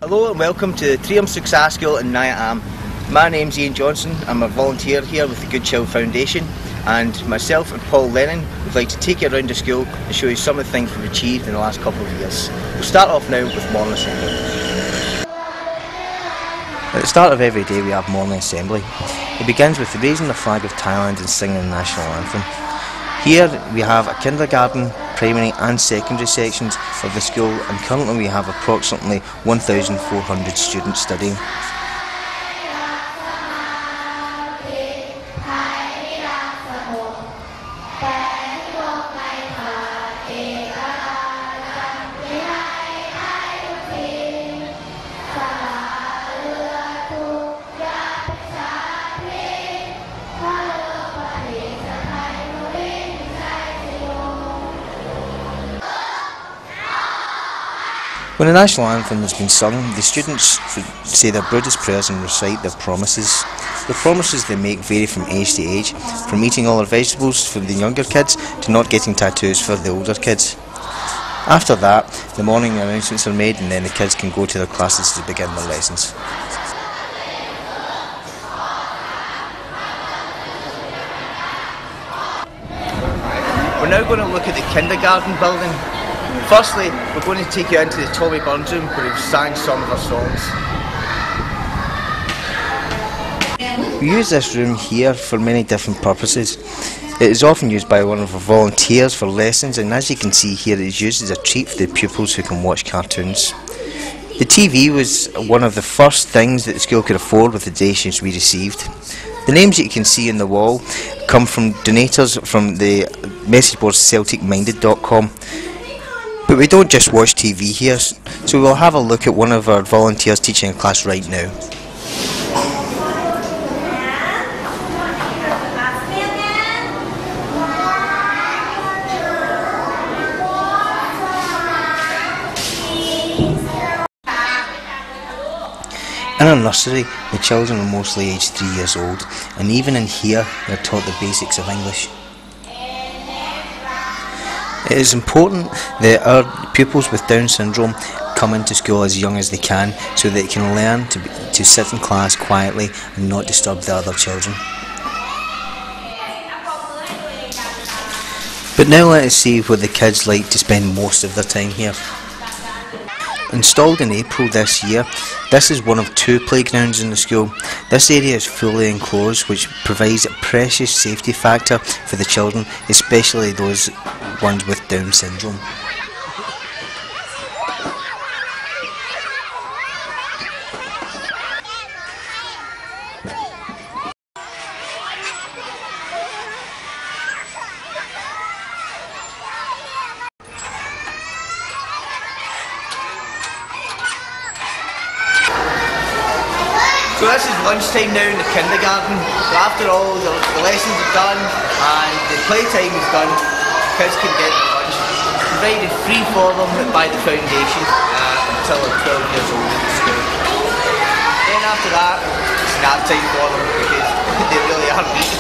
Hello and welcome to Trium Success School in Niatam. My name's Ian Johnson. I'm a volunteer here with the Good Child Foundation, and myself and Paul Lennon would like to take you around the school and show you some of the things we've achieved in the last couple of years. We'll start off now with morning assembly. At the start of every day we have morning assembly. It begins with raising the flag of Thailand and singing the national anthem. Here we have a kindergarten, primary and secondary sections of the school, and currently we have approximately 1,400 students studying. When the national anthem has been sung, the students say their Buddhist prayers and recite their promises. The promises they make vary from age to age, from eating all their vegetables for the younger kids to not getting tattoos for the older kids. After that, the morning announcements are made and then the kids can go to their classes to begin their lessons. We're now going to look at the kindergarten building. Firstly, we're going to take you into the Tommy Burns room where we've sang some of our songs. We use this room here for many different purposes. It is often used by one of our volunteers for lessons, and as you can see here, it is used as a treat for the pupils who can watch cartoons. The TV was one of the first things that the school could afford with the donations we received. The names that you can see on the wall come from donators from the message board celticminded.com. But we don't just watch TV here, so we'll have a look at one of our volunteers teaching a class right now. In our nursery, the children are mostly aged 3 years old, and even in here they are taught the basics of English. It is important that our pupils with Down syndrome come into school as young as they can, so they can learn to sit in class quietly and not disturb the other children. But now let us see where the kids like to spend most of their time here. Installed in April this year, this is one of 2 playgrounds in the school. This area is fully enclosed, which provides a precious safety factor for the children, especially those ones with Down syndrome. So this is lunchtime now in the kindergarten. So after all the lessons are done and the playtime is done, kids can get their lunch. It's provided free for them by the foundation until they're 12 years old in the school. Then after that, it's nap time for them because they really are weak.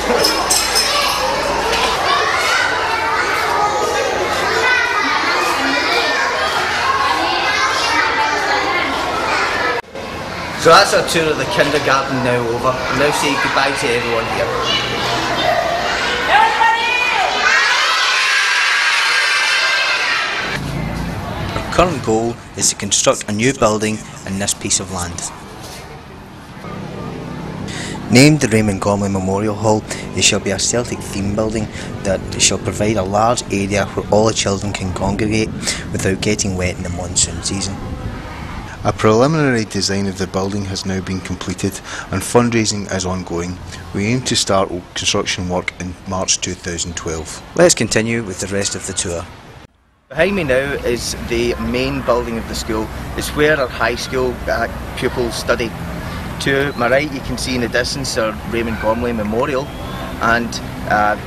So that's our tour of the kindergarten now over. We'll now say goodbye to everyone here. Our current goal is to construct a new building in this piece of land. Named the Raymond Gormley Memorial Hall, it shall be a Celtic theme building that shall provide a large area where all the children can congregate without getting wet in the monsoon season. A preliminary design of the building has now been completed and fundraising is ongoing. We aim to start construction work in March 2012. Let's continue with the rest of the tour. Behind me now is the main building of the school. It's where our high school pupils study. To my right you can see in the distance our Raymond Gormley Memorial, and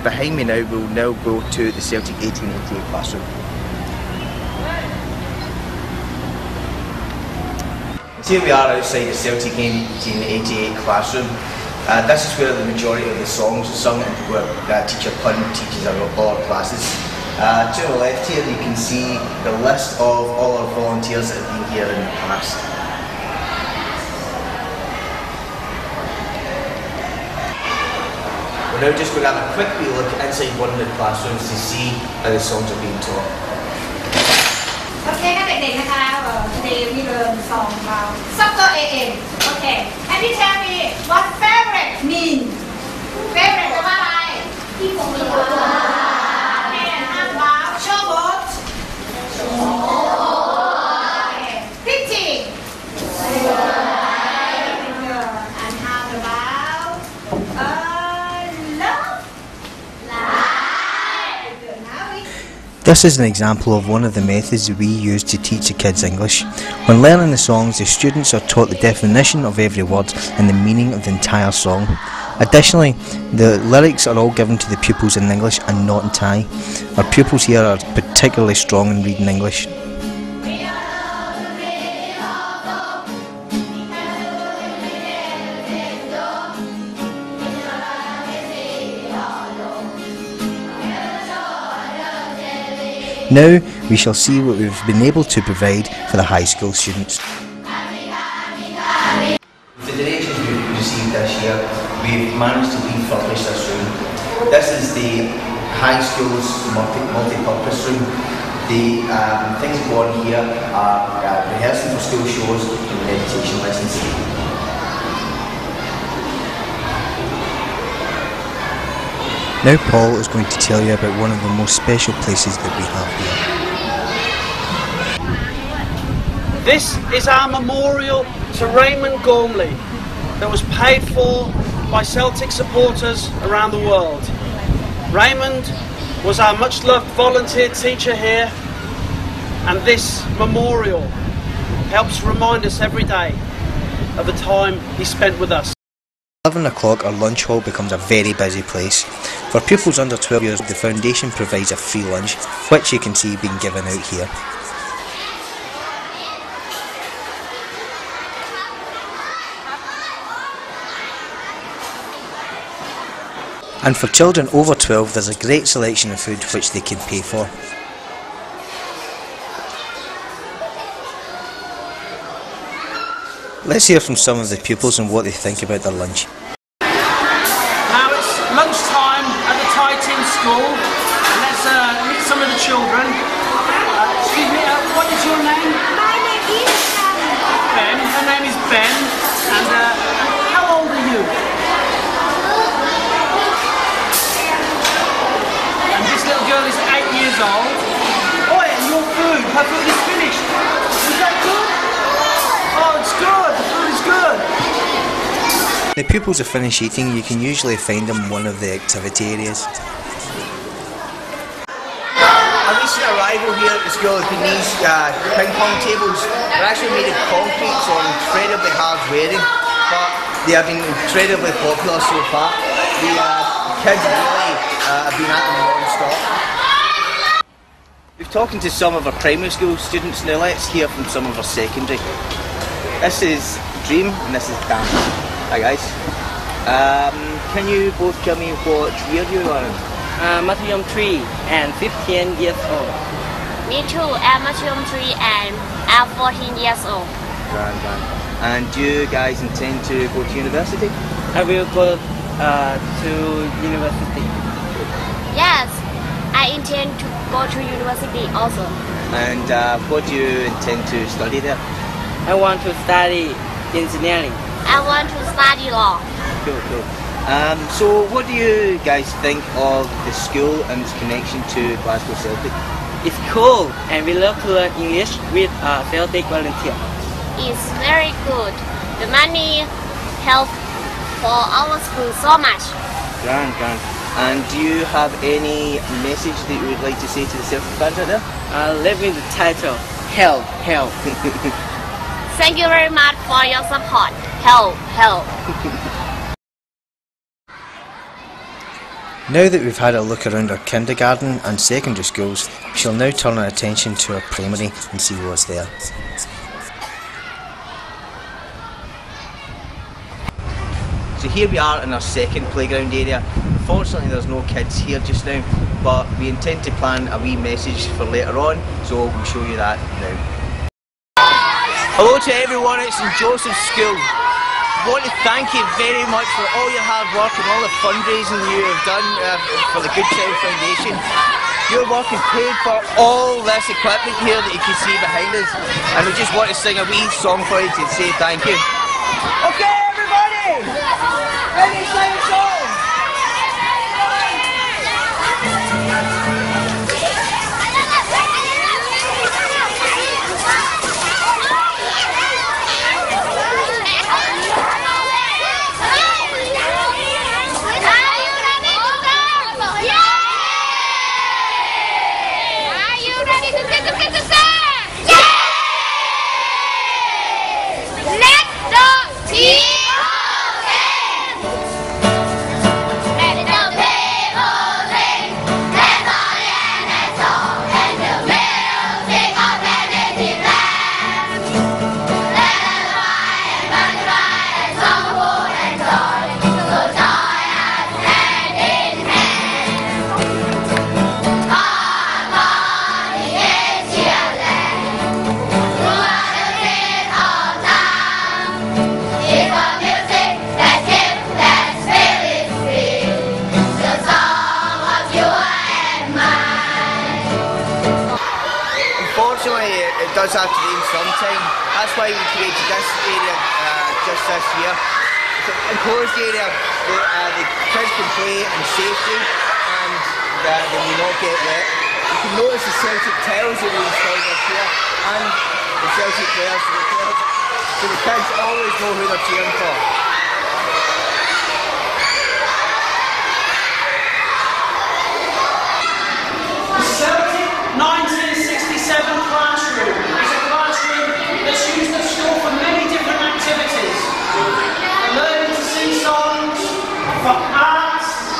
behind me now we'll now go to the Celtic 1888 classroom. Here we are outside the Celtic 1888 classroom. This is where the majority of the songs are sung and where Teacher Pun teaches all our classes. To the left here you can see the list of all our volunteers that have been here in the past. We're now just going to have a quick wee look inside one of the classrooms to see how the songs are being taught. โอเคค่ะเด็กๆนะคะ Today we learn song about Supper AM. Okay. And you tell me what favorite mean? Favorite แปลว่าอะไรที่ผมชอบ Okay. And how about showboat? Okay. Pretty. And how about love? Good. Now we This is an example of one of the methods we use to teach the kids English. When learning the songs, the students are taught the definition of every word and the meaning of the entire song. Additionally, the lyrics are all given to the pupils in English and not in Thai. Our pupils here are particularly strong in reading English. Now we shall see what we've been able to provide for the high school students. The donations we've received this year, we've managed to refurbish this room. This is the high school's multi-purpose room. The things that go on here are rehearsing for school shows and meditation lessons. Now Paul is going to tell you about one of the most special places that we have here. This is our memorial to Raymond Gormley that was paid for by Celtic supporters around the world. Raymond was our much loved volunteer teacher here, and this memorial helps remind us every day of the time he spent with us. 11 o'clock our lunch hall becomes a very busy place. For pupils under 12 years, the foundation provides a free lunch, which you can see being given out here. And for children over 12, there's a great selection of food which they can pay for. Let's hear from some of the pupils and what they think about their lunch. Now it's lunchtime at the Thai Tin School. Let's meet some of the children. Excuse me, what is your name? My name is Ben. Her name is Ben. And how old are you? And this little girl is 8 years old. Oh, and your food. Her food is finished. Is that good? Oh, it's good. The food is good. The pupils are finished eating. You can usually find them in one of the activity areas. A recent arrival here at the school has been these ping pong tables. They're actually made of concrete, so incredibly hard wearing, but they have been incredibly popular so far. The kids really have been at them non-stop. We've talking to some of our primary school students now. Let's hear from some of our secondary. This is Dream and this is Dan. Hi guys. Can you both tell me what year you are in? Mathayom 3 and 15 years old. Me too, I'm Mathayom 3 and I'm 14 years old. Grand. And do you guys intend to go to university? I will go to university. Yes, I intend to go to university also. And what do you intend to study there? I want to study engineering. I want to study law. Cool. So what do you guys think of the school and its connection to Glasgow Celtic? It's cool and we love to learn English with a Celtic volunteer. It's very good. The money helps for our school so much. Grand. And do you have any message that you would like to say to the Celtic fans out there? Live in the title, help. Thank you very much for your support. Help. Now that we've had a look around our kindergarten and secondary schools, we shall now turn our attention to our primary and see what's there. So here we are in our second playground area. Unfortunately there's no kids here just now, but we intend to plan a wee message for later on, so we'll show you that now. Hello to everyone at St Joseph's School. want to thank you very much for all your hard work and all the fundraising you have done for the Good Child Foundation. Your work has paid for all this equipment here that you can see behind us, and we just want to sing a wee song for you to say thank you. Okay, everybody! Ready to sing a song? It does have to rain sometime. That's why we created this area just this year. It's an enclosed area where the kids can play in safety and they will not get wet. You can notice the Celtic tiles that we installed up here and the Celtic players, so the kids always know who they're cheering for. The Celtic 1967 classroom is a classroom that's used at school for many different activities. For learning to sing songs, for arts,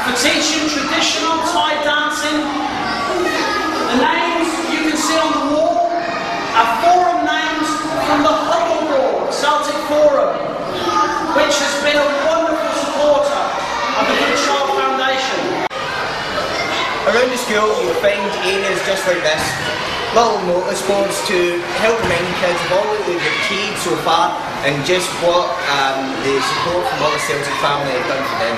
for teaching traditional Thai dancing. The names you can see on the wall are forum names from the Huddle Board, Celtic Forum, which has been a wonderful supporter of the Good Child Foundation. Around the school you'll find areas just like this, little notice boards to help remind kids of all that they've achieved so far and just what the support from all the Celtic family have done for them.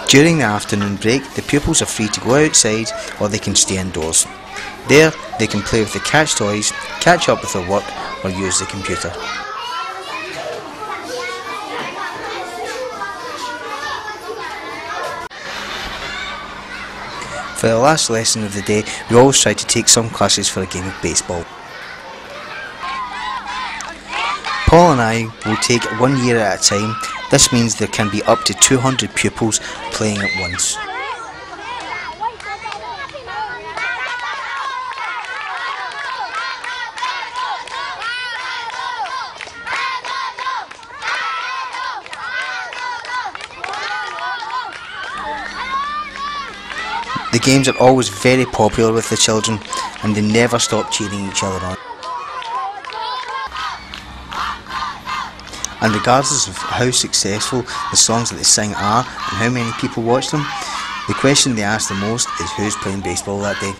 During the afternoon break, the pupils are free to go outside or they can stay indoors. There, they can play with the catch toys, catch up with their work or use the computer. For the last lesson of the day, we always try to take some classes for a game of baseball. Paul and I will take it 1 year at a time. This means there can be up to 200 pupils playing at once. The games are always very popular with the children and they never stop cheering each other on. And regardless of how successful the songs that they sing are and how many people watch them, the question they ask the most is who's playing baseball that day.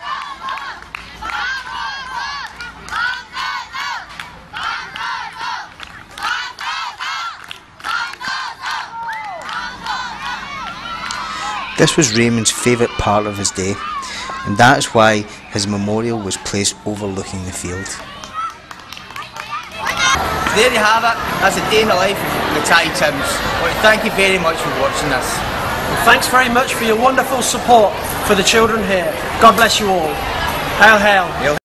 This was Raymond's favourite part of his day, and that is why his memorial was placed overlooking the field. There you have it, that's a day in the life of the Thai Tims. I want to thank you very much for watching this. And thanks very much for your wonderful support for the children here. God bless you all. Hail, hail.